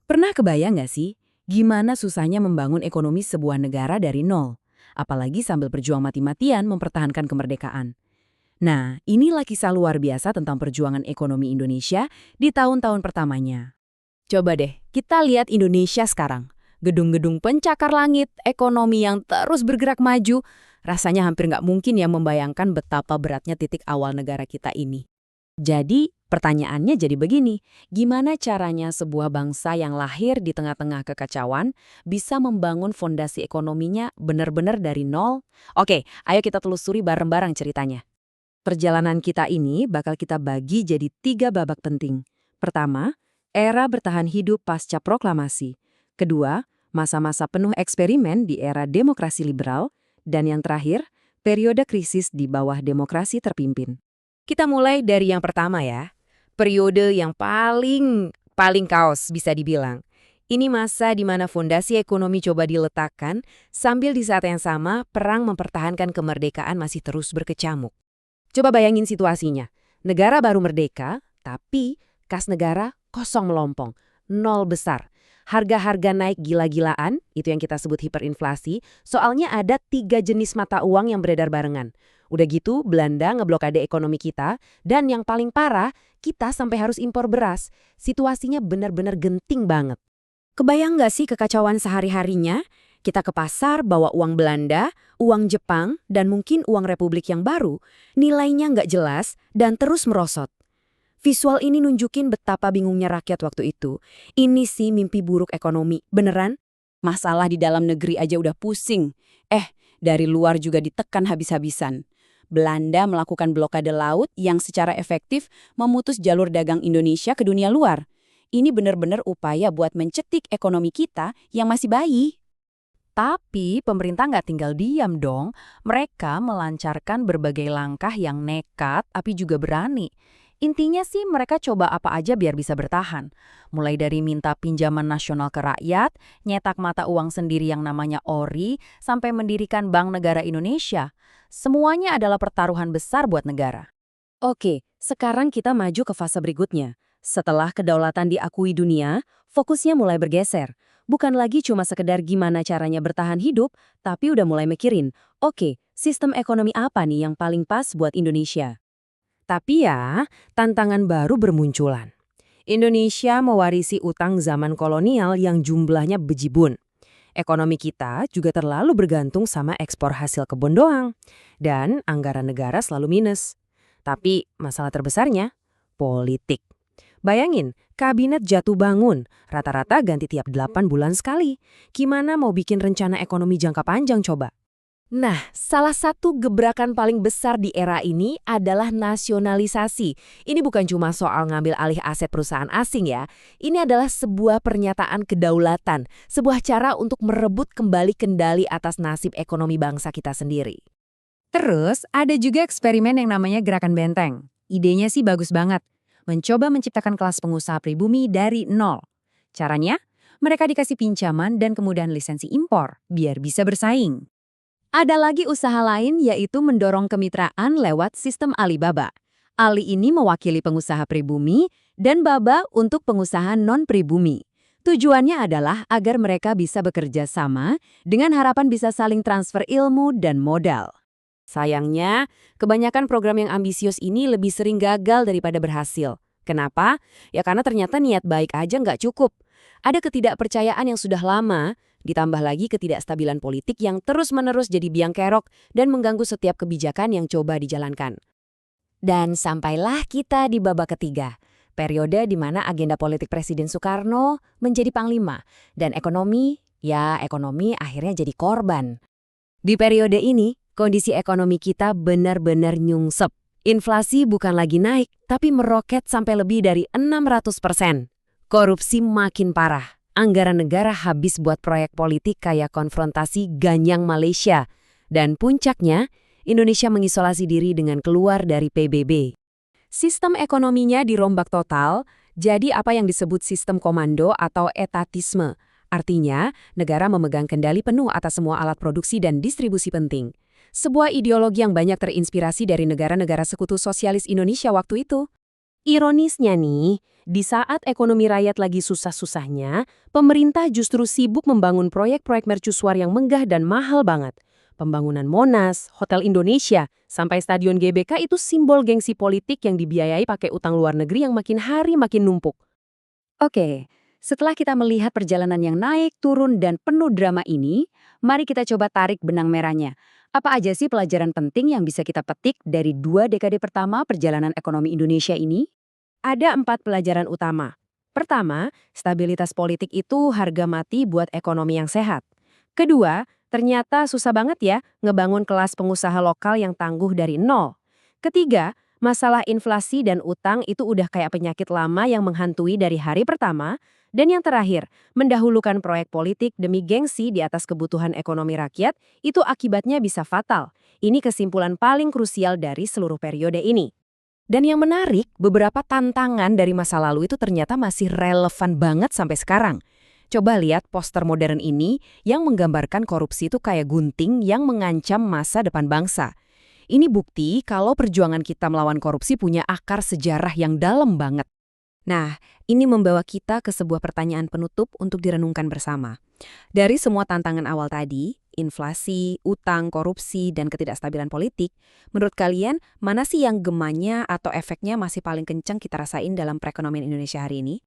Pernah kebayang nggak sih, gimana susahnya membangun ekonomi sebuah negara dari nol? Apalagi sambil berjuang mati-matian mempertahankan kemerdekaan. Nah, inilah kisah luar biasa tentang perjuangan ekonomi Indonesia di tahun-tahun pertamanya. Coba deh, kita lihat Indonesia sekarang. Gedung-gedung pencakar langit, ekonomi yang terus bergerak maju, rasanya hampir nggak mungkin ya membayangkan betapa beratnya titik awal negara kita ini. Jadi, pertanyaannya jadi begini, gimana caranya sebuah bangsa yang lahir di tengah-tengah kekacauan bisa membangun fondasi ekonominya benar-benar dari nol? Oke, ayo kita telusuri bareng-bareng ceritanya. Perjalanan kita ini bakal kita bagi jadi 3 babak penting. Pertama, era bertahan hidup pasca proklamasi. Kedua, masa-masa penuh eksperimen di era demokrasi liberal. Dan yang terakhir, periode krisis di bawah demokrasi terpimpin. Kita mulai dari yang pertama ya. Periode yang paling kaos bisa dibilang. Ini masa di mana fondasi ekonomi coba diletakkan, sambil di saat yang sama perang mempertahankan kemerdekaan masih terus berkecamuk. Coba bayangin situasinya. Negara baru merdeka, tapi kas negara kosong melompong, nol besar. Harga-harga naik gila-gilaan, itu yang kita sebut hiperinflasi, soalnya ada 3 jenis mata uang yang beredar barengan. Udah gitu, Belanda ngeblokade ekonomi kita, dan yang paling parah, kita sampai harus impor beras. Situasinya benar-benar genting banget. Kebayang nggak sih kekacauan sehari-harinya? Kita ke pasar bawa uang Belanda, uang Jepang, dan mungkin uang Republik yang baru. Nilainya nggak jelas dan terus merosot. Visual ini nunjukin betapa bingungnya rakyat waktu itu. Ini sih mimpi buruk ekonomi, beneran? Masalah di dalam negeri aja udah pusing. Dari luar juga ditekan habis-habisan. Belanda melakukan blokade laut yang secara efektif memutus jalur dagang Indonesia ke dunia luar. Ini benar-benar upaya buat mencetik ekonomi kita yang masih bayi. Tapi pemerintah nggak tinggal diam dong. Mereka melancarkan berbagai langkah yang nekat tapi juga berani. Intinya sih mereka coba apa aja biar bisa bertahan. Mulai dari minta pinjaman nasional ke rakyat, nyetak mata uang sendiri yang namanya ORI, sampai mendirikan Bank Negara Indonesia. Semuanya adalah pertaruhan besar buat negara. Oke, sekarang kita maju ke fase berikutnya. Setelah kedaulatan diakui dunia, fokusnya mulai bergeser. Bukan lagi cuma sekedar gimana caranya bertahan hidup, tapi udah mulai mikirin, oke, sistem ekonomi apa nih yang paling pas buat Indonesia? Tapi ya, tantangan baru bermunculan. Indonesia mewarisi utang zaman kolonial yang jumlahnya bejibun. Ekonomi kita juga terlalu bergantung sama ekspor hasil kebun doang. Dan anggaran negara selalu minus. Tapi masalah terbesarnya, politik. Bayangin, kabinet jatuh bangun, rata-rata ganti tiap 8 bulan sekali. Gimana mau bikin rencana ekonomi jangka panjang coba? Nah, salah satu gebrakan paling besar di era ini adalah nasionalisasi. Ini bukan cuma soal ngambil alih aset perusahaan asing ya. Ini adalah sebuah pernyataan kedaulatan, sebuah cara untuk merebut kembali kendali atas nasib ekonomi bangsa kita sendiri. Terus, ada juga eksperimen yang namanya Gerakan Benteng. Idenya sih bagus banget. Mencoba menciptakan kelas pengusaha pribumi dari nol. Caranya, mereka dikasih pinjaman dan kemudahan lisensi impor, biar bisa bersaing. Ada lagi usaha lain yaitu mendorong kemitraan lewat sistem Alibaba. Ali ini mewakili pengusaha pribumi dan Baba untuk pengusaha non-pribumi. Tujuannya adalah agar mereka bisa bekerja sama dengan harapan bisa saling transfer ilmu dan modal. Sayangnya, kebanyakan program yang ambisius ini lebih sering gagal daripada berhasil. Kenapa? Ya karena ternyata niat baik aja nggak cukup. Ada ketidakpercayaan yang sudah lama, ditambah lagi ketidakstabilan politik yang terus-menerus jadi biang kerok dan mengganggu setiap kebijakan yang coba dijalankan. Dan sampailah kita di babak ketiga, periode di mana agenda politik Presiden Soekarno menjadi panglima, dan ekonomi akhirnya jadi korban. Di periode ini, kondisi ekonomi kita benar-benar nyungsep. Inflasi bukan lagi naik, tapi meroket sampai lebih dari 600%. Korupsi makin parah. Anggaran negara habis buat proyek politik kayak konfrontasi Ganyang Malaysia. Dan puncaknya, Indonesia mengisolasi diri dengan keluar dari PBB. Sistem ekonominya dirombak total, jadi apa yang disebut sistem komando atau etatisme. Artinya, negara memegang kendali penuh atas semua alat produksi dan distribusi penting. Sebuah ideologi yang banyak terinspirasi dari negara-negara sekutu sosialis Indonesia waktu itu. Ironisnya nih, Di saat ekonomi rakyat lagi susah-susahnya, pemerintah justru sibuk membangun proyek-proyek mercusuar yang megah dan mahal banget. Pembangunan Monas, Hotel Indonesia, sampai Stadion GBK itu simbol gengsi politik yang dibiayai pakai utang luar negeri yang makin hari makin numpuk. Oke, setelah kita melihat perjalanan yang naik, turun, dan penuh drama ini, mari kita coba tarik benang merahnya. Apa aja sih pelajaran penting yang bisa kita petik dari 2 dekade pertama perjalanan ekonomi Indonesia ini? Ada 4 pelajaran utama. Pertama, stabilitas politik itu harga mati buat ekonomi yang sehat. Kedua, ternyata susah banget ya ngebangun kelas pengusaha lokal yang tangguh dari nol. Ketiga, masalah inflasi dan utang itu udah kayak penyakit lama yang menghantui dari hari pertama. Dan yang terakhir, mendahulukan proyek politik demi gengsi di atas kebutuhan ekonomi rakyat, itu akibatnya bisa fatal. Ini kesimpulan paling krusial dari seluruh periode ini. Dan yang menarik, beberapa tantangan dari masa lalu itu ternyata masih relevan banget sampai sekarang. Coba lihat poster modern ini yang menggambarkan korupsi itu kayak gunting yang mengancam masa depan bangsa. Ini bukti kalau perjuangan kita melawan korupsi punya akar sejarah yang dalam banget. Nah, ini membawa kita ke sebuah pertanyaan penutup untuk direnungkan bersama. Dari semua tantangan awal tadi, inflasi, utang, korupsi, dan ketidakstabilan politik, menurut kalian mana sih yang gemanya atau efeknya masih paling kencang kita rasain dalam perekonomian Indonesia hari ini?